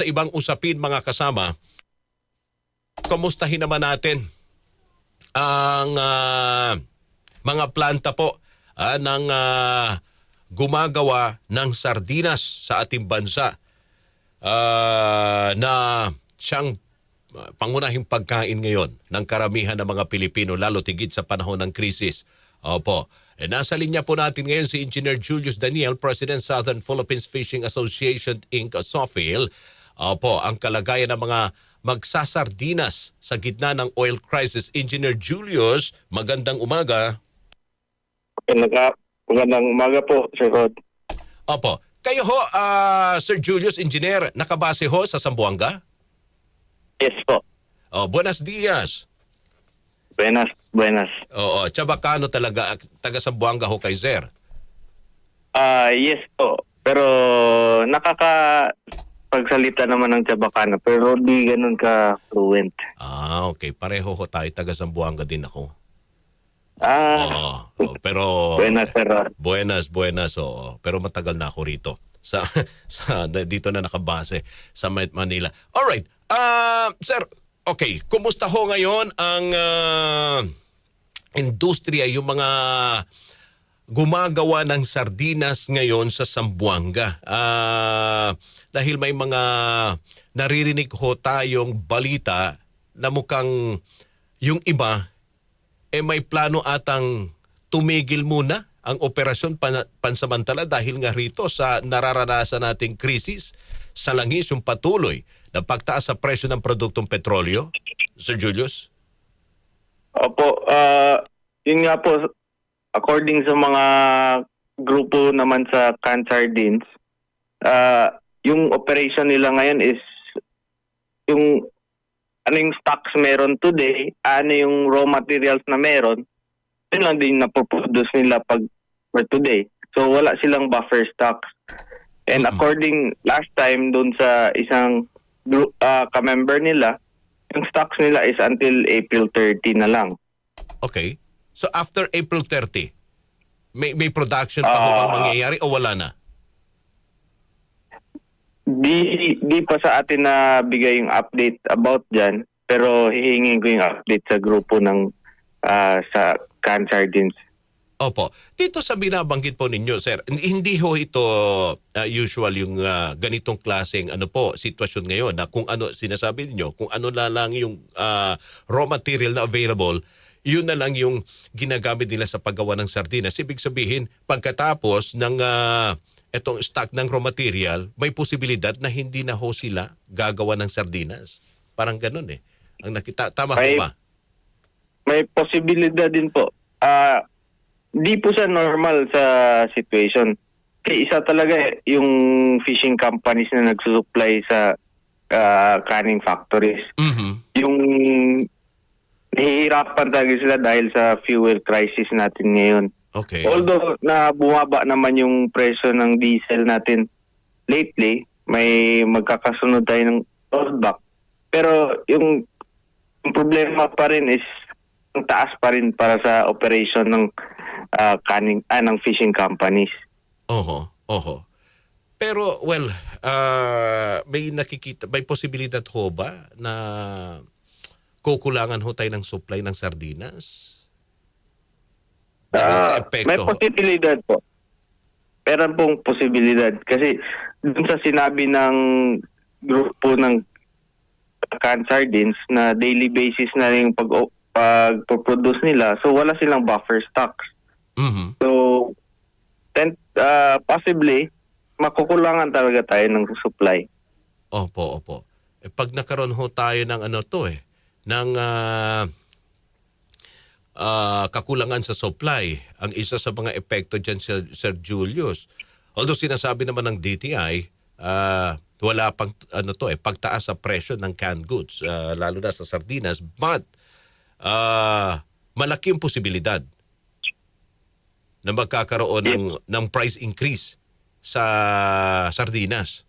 sa ibang usapin mga kasama, kumustahin naman natin ang mga planta po ng gumagawa ng sardinas sa ating bansa na siyang pangunahing pagkain ngayon ng karamihan ng mga Pilipino lalo tigit sa panahon ng krisis. Opo. Nasa linya po natin ngayon si Engineer Julius Daniel, President Southern Philippines Fishing Association Inc. SOFIL. Opo, ang kalagayan ng mga magsasardinas sa gitna ng oil crisis. Engineer Julius, magandang umaga. Magandang umaga po, Sir Rod. Opo. Kayo ho, Sir Julius, Engineer, nakabase ho sa Zamboanga? Yes po. Buenos dias. Buenas. Oo, Chabacano talaga, taga Zamboanga ho kay Sir. Yes po. Pero nakakapagsalita naman ng Chabacano pero di ganun ka fluent. Okay. Pareho ho tayo, taga Zamboanga din ako. Pero Buenas, Sir Rod. buenas. Oo. Pero matagal na ako rito. Dito na nakabase sa Manila. Alright. Sir, okay. Kumusta ho ngayon ang industriya, yung mga gumagawa ng sardinas ngayon sa Zamboanga? Dahil may mga naririnig ho tayong balita na mukhang yung iba may plano atang tumigil muna ang operasyon pansamantala dahil nga rito sa nararanasan nating krisis sa langis, yung patuloy na pagtaas sa presyo ng produktong petrolyo. Sir Julius? Opo, yun nga po, according sa mga grupo naman sa Can Sardines, yung operation nila ngayon is yung ano yung stocks meron today, ano yung raw materials na meron, yun lang din napoproduce nila for today. So wala silang buffer stocks. And according last time dun sa isang group, ka-member nila, yung stocks nila is until April 30 na lang. Okay. So after April 30, may production pa ho bang mangyayari o wala na? Di pa sa atin na bigay yung update about dyan, pero hihingin ko yung update sa grupo ng sa Can Sardines. Opo. Dito sa binabanggit po ninyo, sir, hindi ho ito usual yung ganitong klaseng sitwasyon ngayon na kung ano sinasabi niyo, kung ano na lang yung raw material na available, yun na lang yung ginagamit nila sa paggawa ng sardinas. Ibig sabihin, pagkatapos ng etong stock ng raw material, may posibilidad na hindi na ho sila gagawa ng sardinas. Parang ganun eh. Ang nakita, tama ho ba? May posibilidad din po. Di po sa normal sa situation. Kasi isa talaga yung fishing companies na nagsusupply sa canning factories. Mm-hmm. Yung nahihirapan talaga sila dahil sa fuel crisis natin ngayon. Okay. Although na bumaba naman yung presyo ng diesel natin lately, may magkakasunod tayo ng rollback. Pero yung problema pa rin is ang taas pa rin para sa operation ng ng fishing companies. Oho. Pero may posibilidad ho ba na kukulangan ho tayo ng supply ng sardinas? Dahil sa epekto. May posibilidad po. Meron pong posibilidad kasi dun sa sinabi ng grupo ng Can Sardines na daily basis na yung pag-produce nila, so wala silang buffer stocks. Mm-hmm. So possibly makukulangan talaga tayo ng supply. Opo. Pag nakaroon ho tayo ng ng kakulangan sa supply, ang isa sa mga epekto dyan, Sir Julius, although sinasabi naman ng DTI, wala pang pagtaas sa presyo ng canned goods, lalo na sa sardinas, but malaki yung posibilidad na magkakaroon ng price increase sa sardinas.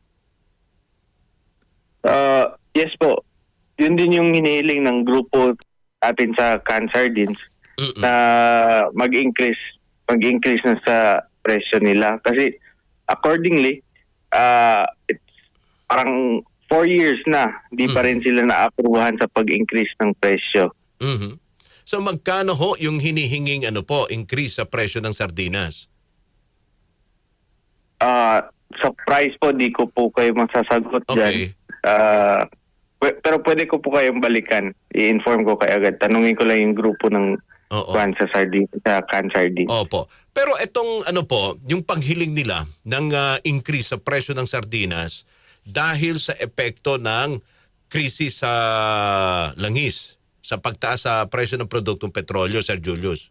Yes po. Yun din yung hinihiling ng grupo natin sa Can Sardines na mag-increase na sa presyo nila. Kasi accordingly, it's parang 4 years na, di pa rin sila naaprubahan sa pag-increase ng presyo. Mhm. So magkano ho yung hinihinging increase sa presyo ng sardinas? Sa price po, di ko po kayo masasagot dyan. Okay. Pero pwede ko po kayong balikan. I-inform ko kayo agad. Tanungin ko lang yung grupo ng Oo. sa Can Sardines. Opo. Pero itong yung paghiling nila ng increase sa presyo ng sardinas dahil sa epekto ng krisis sa langis, sa pagtaas sa presyo ng produktong petrolyo, Sir Julius.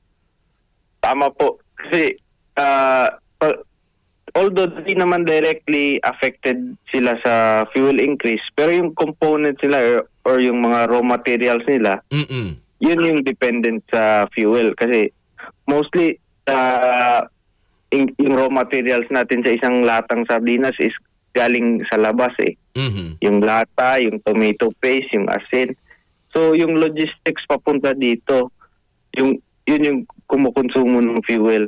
Tama po. Kasi although di naman directly affected sila sa fuel increase, pero yung components nila or yung mga raw materials nila, yun yung dependent sa fuel. Kasi mostly yung raw materials natin sa isang latang sardinas is galing sa labas eh. Yung lata, yung tomato paste, yung asin. So yung logistics papunta dito, yun yung kumukonsumo ng fuel.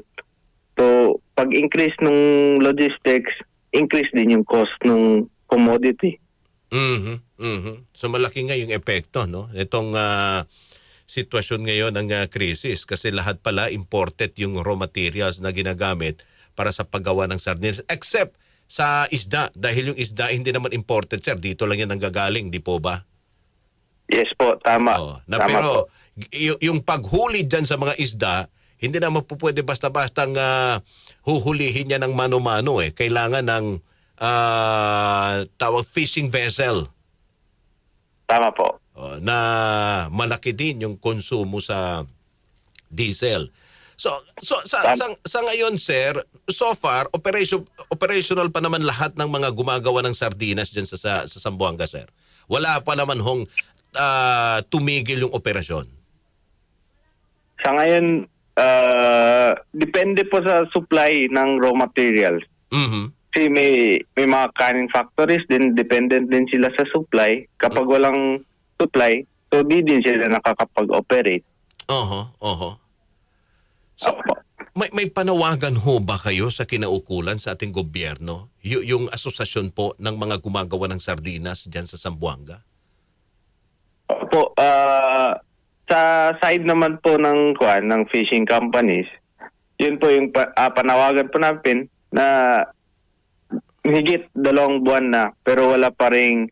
So pag increase ng logistics, increase din yung cost ng commodity. So malaki nga yung epekto, no? Itong sitwasyon ngayon ng krisis kasi lahat pala imported yung raw materials na ginagamit para sa paggawa ng sardinas except sa isda dahil yung isda hindi naman imported, sir. Dito lang yan nanggagaling, di po ba? Yes po, tama. Tama Pero po. yung paghuli dyan sa mga isda, hindi naman po pwede basta-bastang huhulihin niya ng mano-mano eh. Kailangan ng tawag fishing vessel. Tama po. Na malaki din yung konsumo sa diesel. So sa ngayon, sir, so far operational pa naman lahat ng mga gumagawa ng sardinas diyan sa Zamboanga, sir. Wala pa naman hong tumigil yung operasyon. Sa ngayon, depende po sa supply ng raw materials. Kasi may mga canning factories din, dependent din sila sa supply. Kapag walang supply, so di din sila nakakapag-operate. So, may panawagan ho ba kayo sa kinaukulan sa ating gobyerno? Yung asosasyon po ng mga gumagawa ng sardinas diyan sa Zamboanga? Opo, sa side naman po ng fishing companies, yun po yung panawagan po natin na higit 2 buwan na pero wala pa ring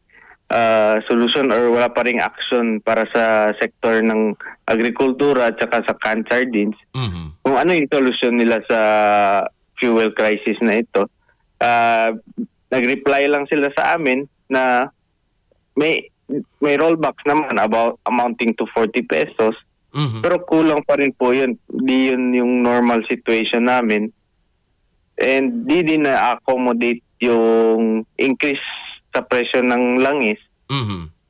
solution or wala pa ring action para sa sektor ng agrikultura at saka sa canned sardines. Kung ano yung solusyon nila sa fuel crisis na ito. Nag-reply lang sila sa amin na may rollbacks naman about amounting to 40 pesos. Pero kulang pa rin po yun. Di yun yung normal situation namin. And di din na-accommodate yung increase sa presyo ng langis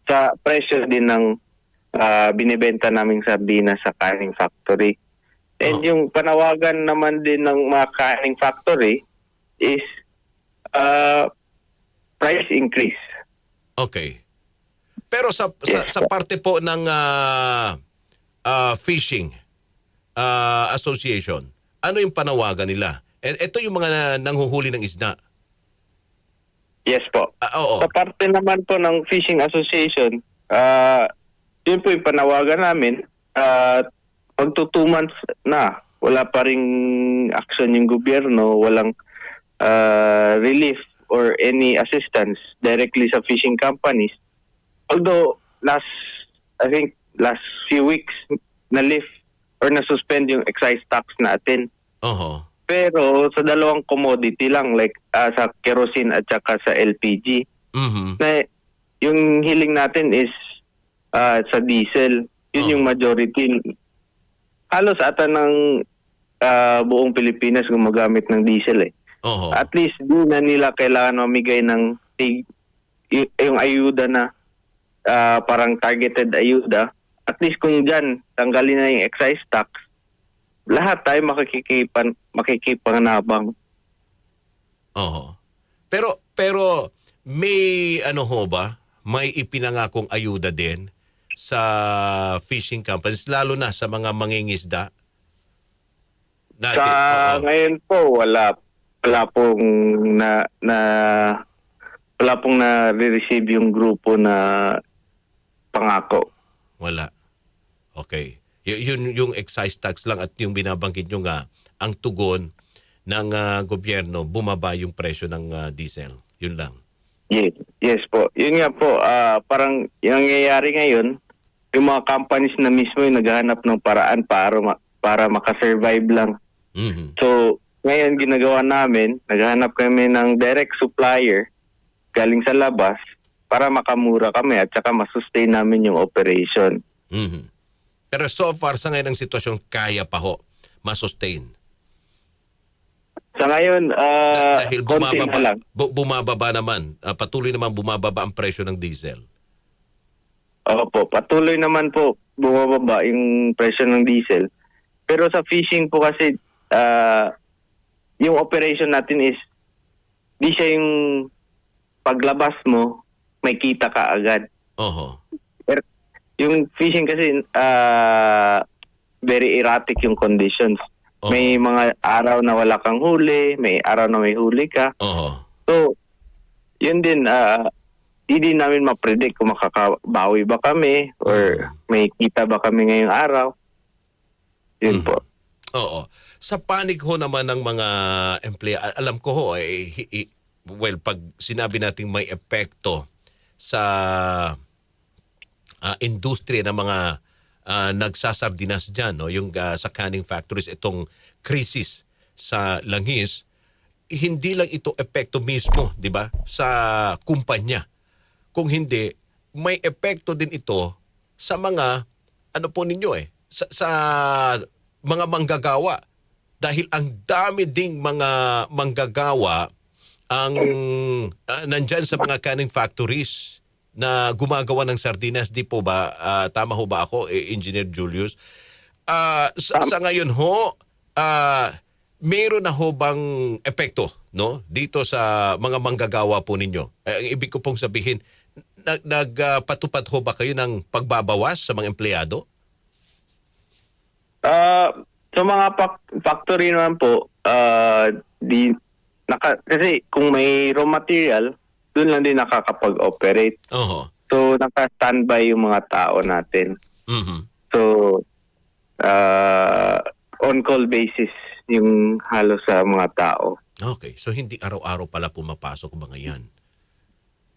sa presyo din ng binibenta naming sardinas sa canning factory. And yung panawagan naman din ng mga canning factory is price increase. Okay. Pero sa parte po ng fishing association, ano yung panawagan nila? Ito yung mga nanghuhuli ng isda. Yes po. Oo. Sa parte naman po ng Fishing Association, yun po yung panawagan namin. Pagto 2 months na, wala pa ring action yung gobyerno, walang relief or any assistance directly sa fishing companies. Although, last few weeks, na-lift or na-suspend yung excise tax natin. Pero sa dalawang commodity lang like sa kerosene at saka sa LPG. Na yung hiling natin is sa diesel. Yun yung majority. Halos ata ng buong Pilipinas gumagamit ng diesel eh. At least di na nila kailangan mamigay ng yung ayuda na parang targeted ayuda. At least kung dyan tanggalin na yung excise tax, lahat tayo makikipanabang. Pero may ho ba? May ipinangakong ayuda din sa fishing companies lalo na sa mga mangingisda? Ngayon po wala pong wala pong na-receive yung grupo na pangako. Wala. Okay. Yun yung excise tax lang at yung binabanggit nyo nga, ang tugon ng gobyerno, bumaba yung presyo ng diesel. Yun lang. Yes po. Yun nga po, parang yung nangyayari ngayon, yung mga companies na mismo yung naghahanap ng paraan para makasurvive lang. Mhm. So, ngayon ginagawa namin, naghahanap kami ng direct supplier galing sa labas para makamura kami at saka masustain namin yung operation. Mhm. Pero so far sa ngayon ang sitwasyon, kaya pa ho masustain. Sa ngayon, Dahil konti na lang. bumababa naman, patuloy naman bumababa ang presyo ng diesel. Opo, patuloy naman po bumababa yung presyo ng diesel. Pero sa fishing po kasi, yung operation natin is, di siya yung paglabas mo, may kita ka agad. Oho. Pero yung fishing kasi, very erratic yung conditions. Oo. May mga araw na wala kang huli, may araw na may huli ka. Oho. So, yun din, hindi namin ma-predict kung makakabawi ba kami or may kita ba kami ngayong araw. Yun po. Oo. Sa panig ho naman ng mga empleyado, alam ko ho, well, pag sinabi nating may epekto sa industriya ng mga nagsasardinas dyan, no? Yung sa canning factories, itong krisis sa langis, hindi lang ito epekto mismo, di ba, sa kumpanya. Kung hindi, may epekto din ito sa mga, ano po ninyo sa mga manggagawa. Dahil ang dami ding mga manggagawa ang nandyan sa mga canning factories na gumagawa ng sardinas. Di po ba? Tama ho ba ako, Engineer Julius? Sa ngayon ho, meron na ho bang epekto, no, dito sa mga manggagawa po ninyo? Ang ibig ko pong sabihin, nagpatupad ho ba kayo ng pagbabawas sa mga empleyado? Sa mga factory naman po, kasi kung may raw material, doon lang din nakakapag-operate. Oho. So, naka-standby yung mga tao natin. Mhm. So, on-call basis yung halos sa mga tao. Okay, so hindi araw-araw pala pumapasok mga yan.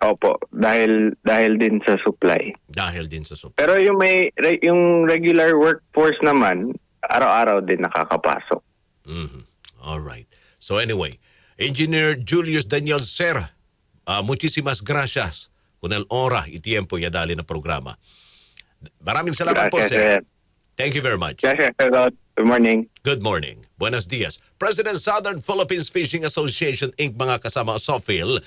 Opo, dahil din sa supply. Dahil din sa supply. Pero yung regular workforce naman, araw-araw din nakakapasok. Mhm. All right. So anyway, Engineer Julius Daniel Ser, muchísimas gracias con el hora y tiempo y dali na programa. Maraming salamat po, sir. Thank you very much. Yes, sir. Good morning. Good morning. Buenos dias. President Southern Philippines Fishing Association Inc. mga kasama Sofil.